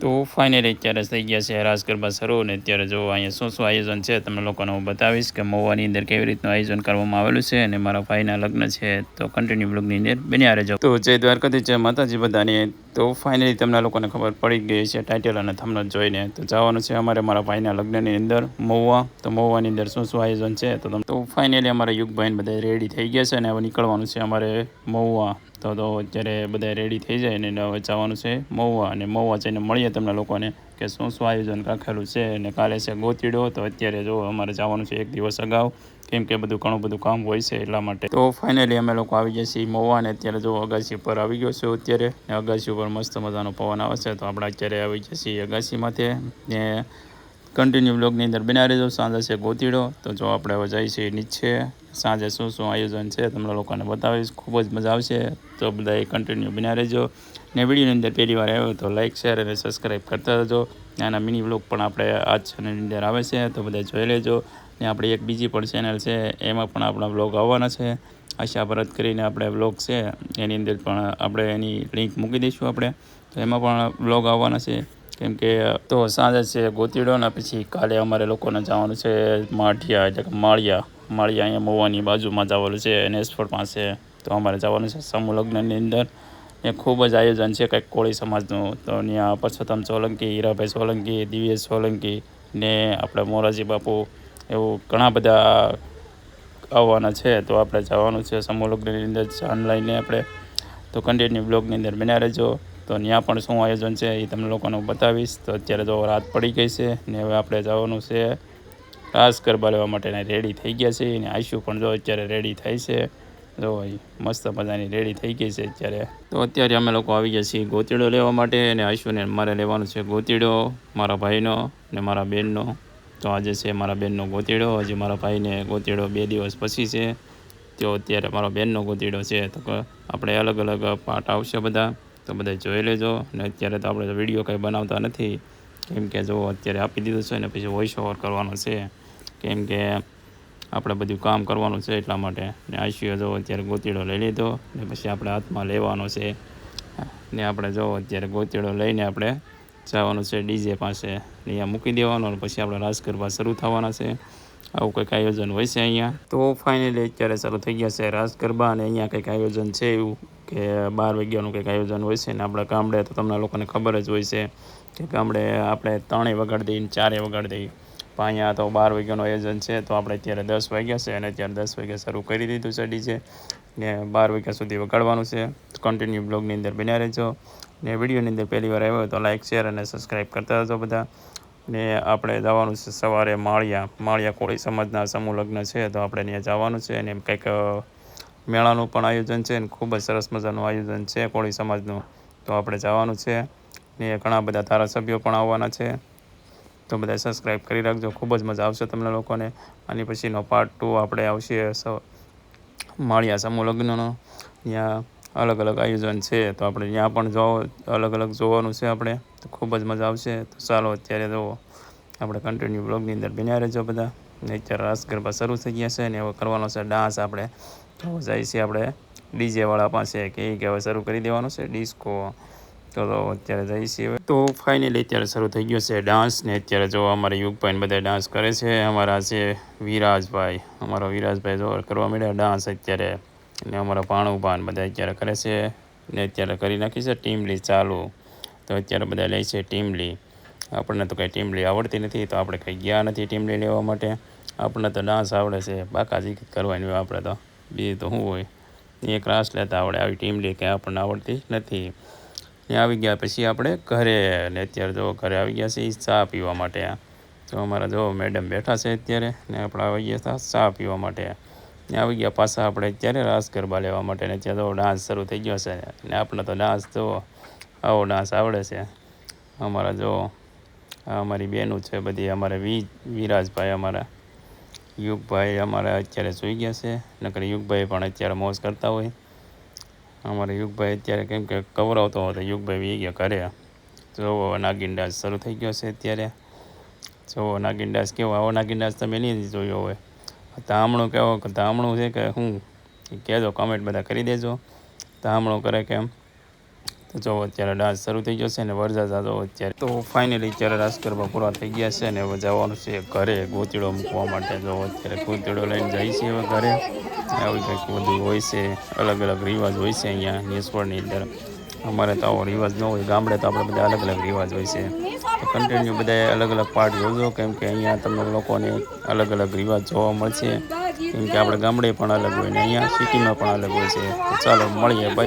તો ફાઇનલી અત્યારે થઈ ગયા છે રાસ ગરબા શરૂ ને અત્યારે જો અહીંયા શું આયોજન છે તમને લોકોને હું બતાવીશ કે મહુવાની અંદર કેવી રીતનું આયોજન કરવામાં આવેલું છે અને મારા ભાઈના લગ્ન છે તો કન્ટિન્યુ બ્લોગની અંદર બન્યા રહેજો. તો જય દ્વારકાથી જય માતાજી બધાની. તો ફાઇનલી તમને લોકોને ખબર પડી ગઈ છે ટાઇટલ અને થંબનેલ જોઈને. તો જવાનું છે અમારે મારા ભાઈના લગ્નની અંદર મહુવા. તો મહુવાની અંદર શું આયોજન છે તો ફાઇનલી અમારા યુગભાઈને બધા રેડી થઈ ગયા છે અને હવે નીકળવાનું છે અમારે મહુવા. તો અત્યારે બધા રેડી થઈ જાય ને હવે જવાનું છે મહુવા અને મહુવા જઈને મળીએ તમને લોકોને કે શું આયોજન રાખેલું છે. અને કાલે છે ગોતીડો. તો અત્યારે જો અમારે જવાનું છે એક દિવસ અગાઉ કેમ કે ઘણું બધું કામ હોય છે એટલા માટે. તો ફાઇનલી અમે લોકો આવી ગયા છીએ મહુવા ને અત્યારે જો અગાસી ઉપર આવી ગયો છે અત્યારે ને અગાસી ઉપર મસ્ત મજાનો પવન આવે છે. તો આપણે અત્યારે આવી ગયા છીએ અગાસીમાંથી ને કન્ટિન્યુ બ્લોગની અંદર બન્યા રહેજો. સાંજે છે ગોતીડો. તો જો આપણે હવે જઈએ છીએ નીચે. સાંજે શું આયોજન છે તમને લોકોને બતાવીશ. ખૂબ જ મજા આવશે. તો બધા કન્ટિન્યુ બન્યા રહેજો ને વિડીયોની અંદર પહેલી વાર આવ્યો તો લાઇક શેર અને સબસ્ક્રાઈબ કરતા રહેજો. આના મિની વ્લોગ પણ આપણે આ ચેનલની અંદર આવે છે તો બધા જોઈ લેજો. ને આપણે એક બીજી પણ ચેનલ છે એમાં પણ આપણા વ્લોગ આવવાના છે. આશા ભરત કરીને આપણે વ્લોગ છે એની અંદર પણ આપણે એની લિંક મૂકી દઈશું આપણે. તો એમાં પણ વ્લોગ આવવાના છે કેમ કે તો સાંજે છે ગોતીડો ને પછી કાલે અમારે લોકોને જવાનું છે માઠિયા એટલે કે માળિયા અહીંયા મહુવાની બાજુમાં જવાનું છે એનએસ4 પાસે. તો અમારે જવાનું છે સમૂહ લગ્નની અંદર એ ખૂબ જ આયોજન છે કંઈક કોળી સમાજનું. તો ત્યાં પરસોત્તમ સોલંકી, હીરાભાઈ સોલંકી, દિવ્યેશ સોલંકી ને આપણે મોરારજી બાપુ એવું ઘણા બધા આવવાના છે. તો આપણે જવાનું છે સમૂહ લગ્નની અંદર જાન લઈને આપણે. તો કન્ટિન્યુ બ્લોગની અંદર બન્યા રહેજો. તો ત્યાં પણ શું આયોજન છે એ તમને લોકોને હું બતાવીશ. તો અત્યારે તો રાત પડી ગઈ છે ને હવે આપણે જવાનું છે રાસ ગરબા લેવા માટેના રેડી થઈ ગયા છે. અને આઈશું પણ જો અત્યારે રેડી થાય છે. જો મસ્ત મજાની રેડી થઈ ગઈ છે અત્યારે. તો અત્યારે અમે લોકો આવી ગયા છીએ ગોતીડો લેવા માટે અને આઈશુને મારે લેવાનો છે ગોતીડો મારા ભાઈનો ને મારા બેનનો. તો આજે છે મારા બેનનો ગોતીડો. હજી મારા ભાઈને ગોતીડો 2 દિવસ પછી છે. તો અત્યારે મારો બેનનો ગોતીડો છે. તો આપણે અલગ અલગ પાર્ટ આવશે બધા. તો બધા જોઈ લેજો. ને અત્યારે તો આપણે વિડીયો કંઈ બનાવતા નથી કેમ કે જો અત્યારે આપી દીધું છે ને પછી વોઇસ ઓવર કરવાનો છે કેમ કે આપણે બધું કામ કરવાનું છે એટલા માટે. ને આઈસીએ જો અત્યારે ગોતીડો લઈ લીધો ને પછી આપણે હાથમાં લેવાનો છે ને આપણે જો અત્યારે ગોતીડો લઈને આપણે જવાનું છે ડીજે પાસે ને અહીંયા મૂકી દેવાનો અને પછી આપણે રાસ ગરબા શરૂ થવાના છે. આવું કંઈક આયોજન હોય છે અહીંયા. તો ફાઇનલી અત્યારે શરૂ થઈ ગયા છે રાસ ગરબા અને અહીંયા કંઈક આયોજન છે એવું કે 12 વાગ્યાનું કંઈક આયોજન હોય છે. ને આપણા ગામડે તો તમને લોકોને ખબર જ હોય છે કે ગામડે આપણે 3 વગાડી દઈએ 4 વગાડી દઈએ. પણ અહીંયા તો 12 વાગ્યાનું આયોજન છે. તો આપણે અત્યારે 10 વાગ્યા છે અને અત્યારે 10 વાગ્યા શરૂ કરી દીધું છે ડીજે ને 12 વાગ્યા સુધી વગાડવાનું છે. કન્ટિન્યુ બ્લોગની અંદર બન્યા રહેજો. ને વિડીયોની અંદર પહેલી વાર આવ્યો તો લાઇક શેર અને સબસ્ક્રાઈબ કરતા રહેજો બધા. ને આપણે જવાનું છે સવારે માળિયા કોળી સમાજના સમૂહ લગ્ન છે. તો આપણે ત્યાં જવાનું છે અને કંઈક મેળાનું પણ આયોજન છે ને ખૂબ જ સરસ મજાનું આયોજન છે કોળી સમાજનું. તો આપણે જવાનું છે ને ઘણા બધા ધારાસભ્યો પણ આવવાના છે. તો બધા સબસ્ક્રાઈબ કરી રાખજો. ખૂબ જ મજા આવશે તમને લોકોને. આની પછીનો પાર્ટ 2 આપણે આવશે માળિયા સમૂહ લગ્નનો. ત્યાં અલગ અલગ આયોજન છે. તો આપણે ત્યાં પણ અલગ અલગ જોવાનું છે આપણે. તો ખૂબ જ મજા આવશે. તો ચાલો અત્યારે જો આપણે કન્ટિન્યુ બ્લોગની અંદર બન્યા રહેજો બધા. ને અત્યારે રાસ ગરબા શરૂ થઈ ગયા છે ને હવે કરવાનો છે ડાન્સ આપણે. તો જાય છે આપણે ડીજેવાળા પાસે કે હવે શરૂ કરી દેવાનો છે ડિસ્કો. તો અત્યારે જઈએ છીએ હવે. તો ફાઇનલી અત્યારે શરૂ થઈ ગયો છે ડાન્સ ને અત્યારે જો અમારે યુગભાઈને બધા ડાન્સ કરે છે. અમારા છે વિરાજભાઈ જો કરવા માંડ્યા ડાન્સ અત્યારે. ને અમારા ભાણુભાન બધા અત્યારે કરે છે ને અત્યારે કરી નાખી છે ટીમલી ચાલુ. તો અત્યારે બધા લે છે ટીમલી. આપણને તો કંઈ ટીમલી આવડતી નથી તો આપણે કંઈ ગયા નથી ટીમલી લેવા માટે. આપણને તો ડાન્સ આવડે છે બાકાજી કરવાની હોય આપણે તો બીજું તો શું હોય. એક રાસ લેતા આવડે આવી ટીમલી કંઈ આપણને આવડતી નથી. ત્યાં આવી ગયા પછી આપણે ઘરે ને અત્યારે જો ઘરે આવી ગયા છે ચા પીવા માટે. તો અમારા જો મેડમ બેઠા છે અત્યારે ને આપણે આવી ગયા હતા ચા પીવા માટે. ને આવી ગયા પાછા આપણે અત્યારે રાસ ગરબા લેવા માટે. ને અત્યારે તો ડાન્સ શરૂ થઈ ગયો છે ને આપણને તો ડાન્સ જો આવો ડાન્સ આવડે છે અમારા. જો અમારી બહેનું છે બધી. અમારે વિરાજભાઈ અમારા યુગભાઈ અમારે અત્યારે સૂઈ ગયા છે. નકર યુગભાઈ પણ અત્યારે મોજ કરતા હોય. અમારે યુગભાઈ અત્યારે કેમ કે કવરાવતો હતો યુગભાઈ વી ગયા ઘરે. જો નાગિન ડાન્સ શરૂ થઈ ગયો છે અત્યારે. જો નાગિન ડાન્સ કેવો આવો નાગિન ડાન્સ તમે નહીં જોયો હોય. ધામણું કેવો ધામણું છે કે શું કહેજો કમેન્ટ બધા કરી દેજો. ધામણું કરે કેમ તો જો અત્યારે ડાન્સ શરૂ થઈ જશે ને વરસાદ જો અત્યારે તો ફાઇનલી અત્યારે રાસ ગરબા પૂરા થઈ ગયા છે ને હવે જવાનું છે ઘરે ગોતીડો મૂકવા માટે. જો અત્યારે ગોતીડો લઈને જાય છે હવે ઘરે. આવી કંઈક બધું હોય છે, અલગ અલગ રિવાજ હોય છે અહીંયા નેસવડની અંદર. અમારે તો આવો રિવાજ ન હોય, ગામડે તો આપણે બધા અલગ અલગ રિવાજ હોય છે. તો કન્ટિન્યુ બધા અલગ અલગ પાર્ટ જોજો, કેમ કે અહીંયા તમને લોકોને અલગ અલગ રિવાજ જોવા મળશે. કેમ કે આપણે ગામડે પણ અલગ હોય ને અહીંયા સિટીમાં પણ અલગ હોય છે. તો ચાલો મળીએ, બાય.